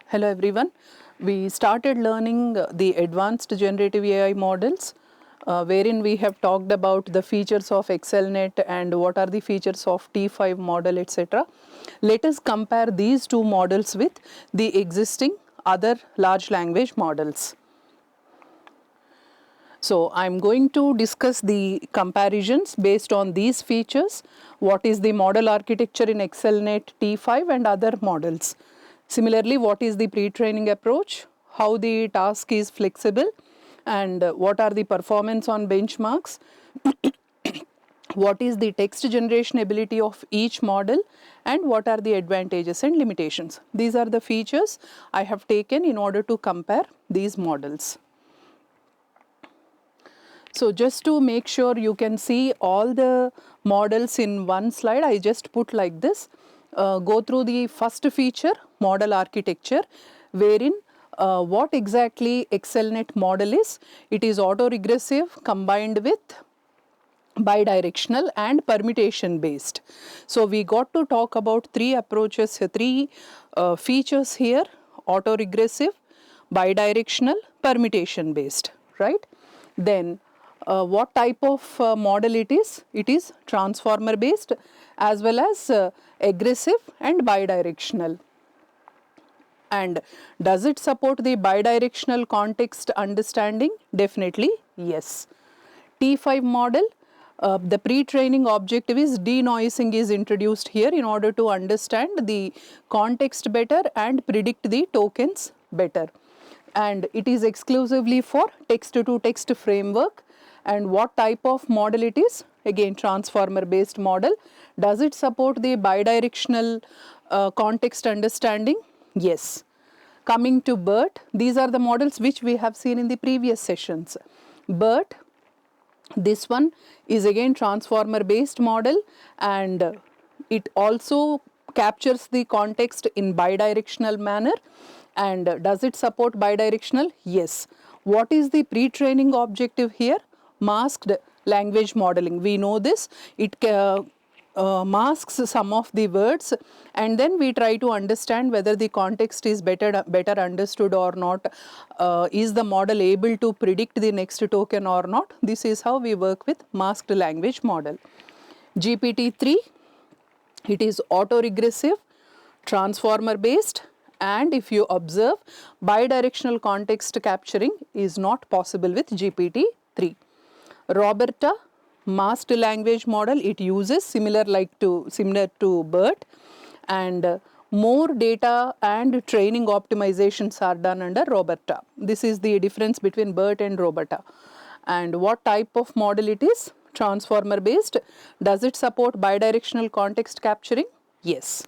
Hello everyone. We started learning the advanced generative AI models wherein we have talked about the features of ExcelNet and what are the features of T5 model, etc. Let us compare these two models with the existing other large language models. So, I am going to discuss the comparisons based on these features, what is the model architecture in ExcelNet T5 and other models. Similarly, what is the pre-training approach, how the task is flexible, and what are the performance on benchmarks, what is the text generation ability of each model, and what are the advantages and limitations. These are the features I have taken in order to compare these models. So just to make sure you can see all the models in one slide, I just put like this. Go through the first feature, model architecture, wherein what exactly ExcelNet model is. It is autoregressive combined with bidirectional and permutation based. So we got to talk about three approaches, three features here: autoregressive, bidirectional, permutation based, right? Then what type of model it is? It is transformer based as well as aggressive and bidirectional. And does it support the bidirectional context understanding? Definitely yes. T5 model, the pre-training objective is denoising is introduced here in order to understand the context better and predict the tokens better. And it is exclusively for text-to-text framework. And what type of model it is? Again, transformer based model. Does it support the bidirectional context understanding? Yes. Coming to BERT, these are the models which we have seen in the previous sessions. BERT, this one is again transformer based model, and it also captures the context in bidirectional manner. And does it support bidirectional? Yes. What is the pre-training objective here? Masked language modeling. We know this. It masks some of the words, and then we try to understand whether the context is better understood or not. Is the model able to predict the next token or not? This is how we work with masked language model. GPT-3, it is autoregressive, transformer based, and if you observe, bidirectional context capturing is not possible with GPT-3. Roberta, masked language model, it uses similar to BERT, and more data and training optimizations are done under Roberta. This is the difference between BERT and Roberta. And what type of model it is? Transformer based. Does it support bidirectional context capturing? Yes.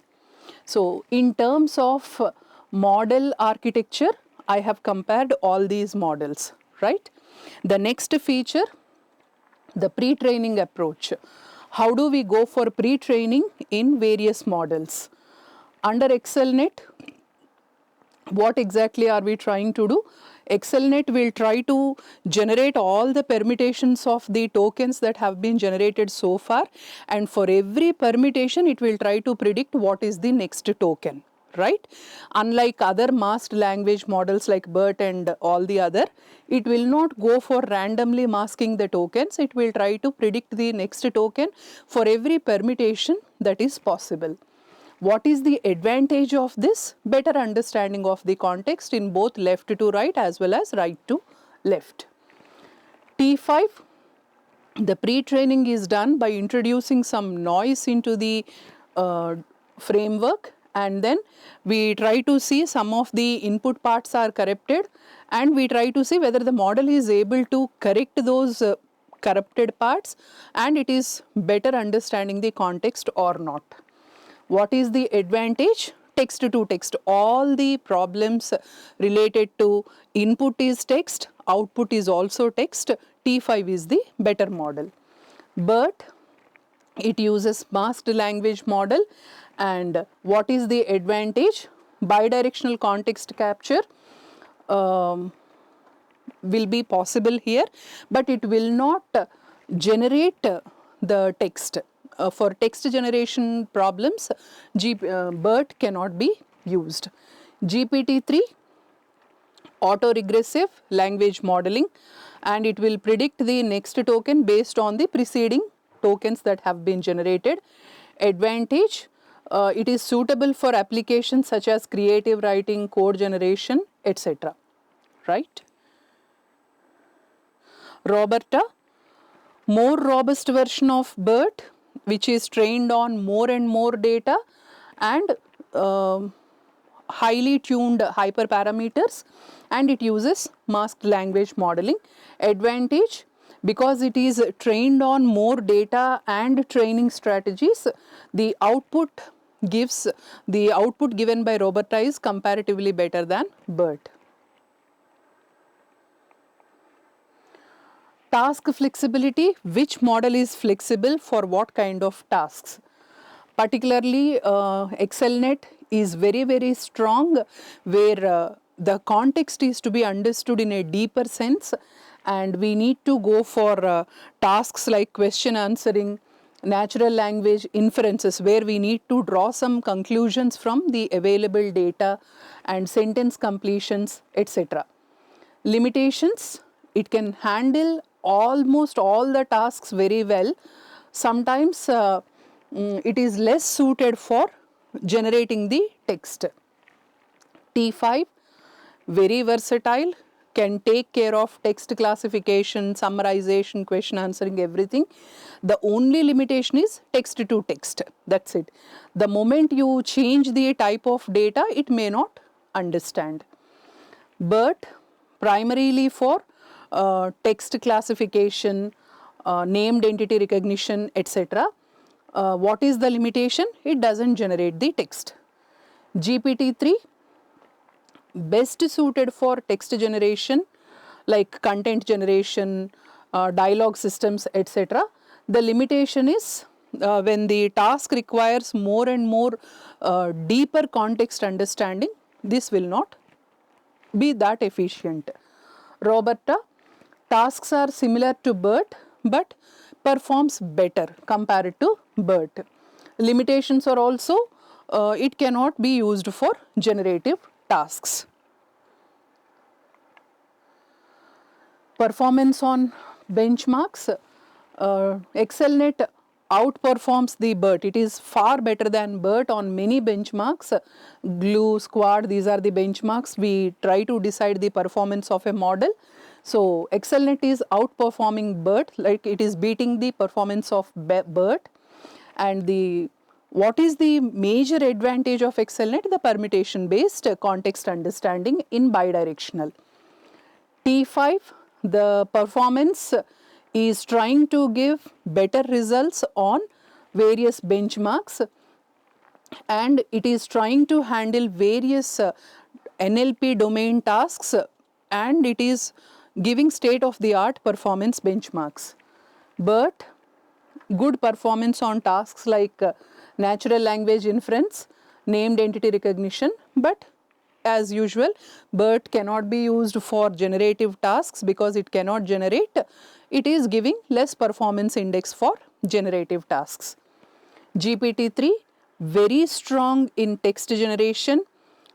So in terms of model architecture, I have compared all these models, right? The next feature, the pre-training approach. How do we go for pre-training in various models? Under ExcelNet, what exactly are we trying to do? ExcelNet will try to generate all the permutations of the tokens that have been generated so far, and for every permutation it will try to predict what is the next token, right? Unlike other masked language models like BERT and all the other, it will not go for randomly masking the tokens. It will try to predict the next token for every permutation that is possible. What is the advantage of this? Better understanding of the context in both left to right as well as right to left. T5, the pre-training is done by introducing some noise into the framework, and then we try to see some of the input parts are corrupted, and we try to see whether the model is able to correct those corrupted parts, and it is better understanding the context or not. What is the advantage? Text to text. All the problems related to input is text, output is also text. T5 is the better model. But it uses masked language model, and what is the advantage? Bidirectional context capture will be possible here, but it will not generate the text. For text generation problems, BERT cannot be used. GPT-3, autoregressive language modeling, and it will predict the next token based on the preceding tokens that have been generated. Advantage, it is suitable for applications such as creative writing, code generation, etc. Right? Roberta, more robust version of BERT, which is trained on more and more data and highly tuned hyperparameters, and it uses masked language modeling. Advantage, because it is trained on more data and training strategies, the output given by Roberta is comparatively better than BERT. Task flexibility, which model is flexible for what kind of tasks? Particularly ExcelNet is very strong, where the context is to be understood in a deeper sense, and we need to go for tasks like question answering, natural language inferences, where we need to draw some conclusions from the available data, and sentence completions, etc. Limitations, it can handle almost all the tasks very well. Sometimes it is less suited for generating the text. T5, very versatile, can take care of text classification, summarization, question answering, everything. The only limitation is text to text, that's it. The moment you change the type of data, it may not understand. BERT, primarily for text classification, named entity recognition, etc. What is the limitation? It doesn't generate the text. GPT-3, best suited for text generation like content generation, dialogue systems, etc. The limitation is when the task requires more and more deeper context understanding, this will not be that efficient. Roberta, tasks are similar to BERT but performs better compared to BERT. Limitations are also it cannot be used for generative tasks. Performance on benchmarks, ExcelNet outperforms the BERT. It is far better than BERT on many benchmarks. GLUE, SQuAD, these are the benchmarks. We try to decide the performance of a model. So ExcelNet is outperforming BERT, like it is beating the performance of BERT. And what is the major advantage of ExcelNet? The permutation based context understanding in bidirectional. T5, the performance is trying to give better results on various benchmarks, and it is trying to handle various NLP domain tasks, and it is giving state of the art performance benchmarks. BERT, good performance on tasks like natural language inference, named entity recognition, but as usual BERT cannot be used for generative tasks because it cannot generate. It is giving less performance index for generative tasks. GPT-3, very strong in text generation,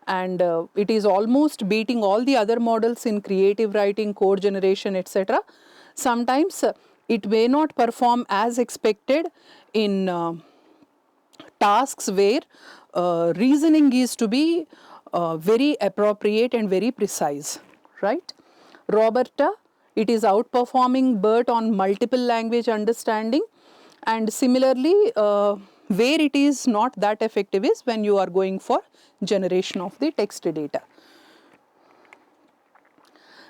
and it is almost beating all the other models in creative writing, code generation, etc. Sometimes it may not perform as expected in tasks where reasoning is to be very appropriate and very precise, right? Roberta, it is outperforming BERT on multiple language understanding, and similarly where it is not that effective is when you are going for generation of the text data.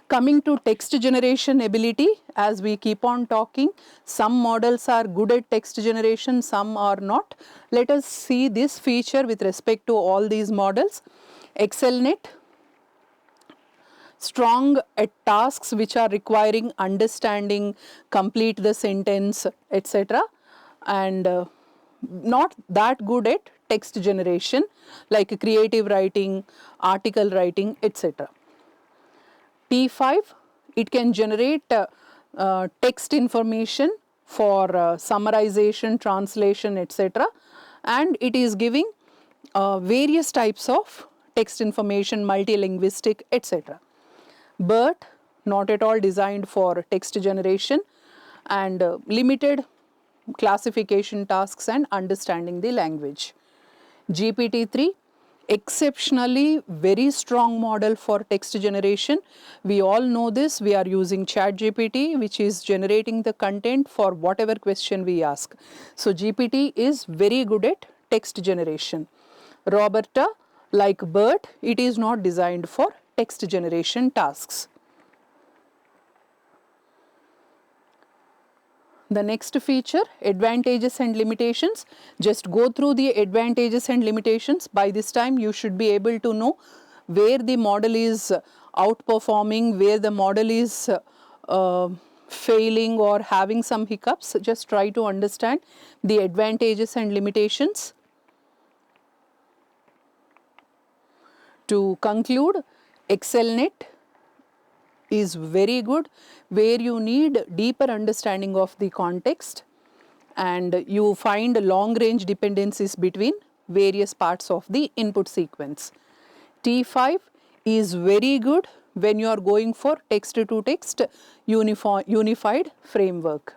Coming to text generation ability, as we keep on talking, some models are good at text generation, some are not. Let us see this feature with respect to all these models. ExcelNet, strong at tasks which are requiring understanding, complete the sentence, etc. and not that good at text generation like creative writing, article writing, etc. T5, it can generate text information for summarization, translation, etc. and it is giving various types of text information, multilinguistic, etc. BERT, not at all designed for text generation, and limited classification tasks and understanding the language. GPT-3, exceptionally very strong model for text generation. We all know this. We are using ChatGPT, which is generating the content for whatever question we ask. So GPT is very good at text generation. Roberta, like BERT, it is not designed for text generation tasks. The next feature, advantages and limitations. Just go through the advantages and limitations. By this time you should be able to know where the model is outperforming, where the model is failing or having some hiccups. Just try to understand the advantages and limitations. To conclude, ExcelNet is very good where you need deeper understanding of the context and you find long range dependencies between various parts of the input sequence. T5 is very good when you are going for text to text unified framework.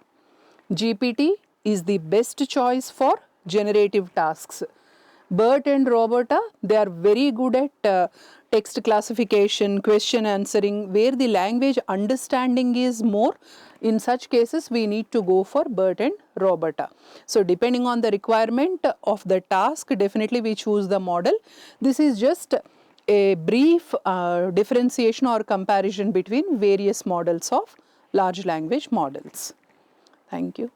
GPT is the best choice for generative tasks. BERT and Roberta, they are very good at text classification, question answering, where the language understanding is more. In such cases, we need to go for BERT and Roberta. So, depending on the requirement of the task, definitely we choose the model. This is just a brief differentiation or comparison between various models of large language models. Thank you.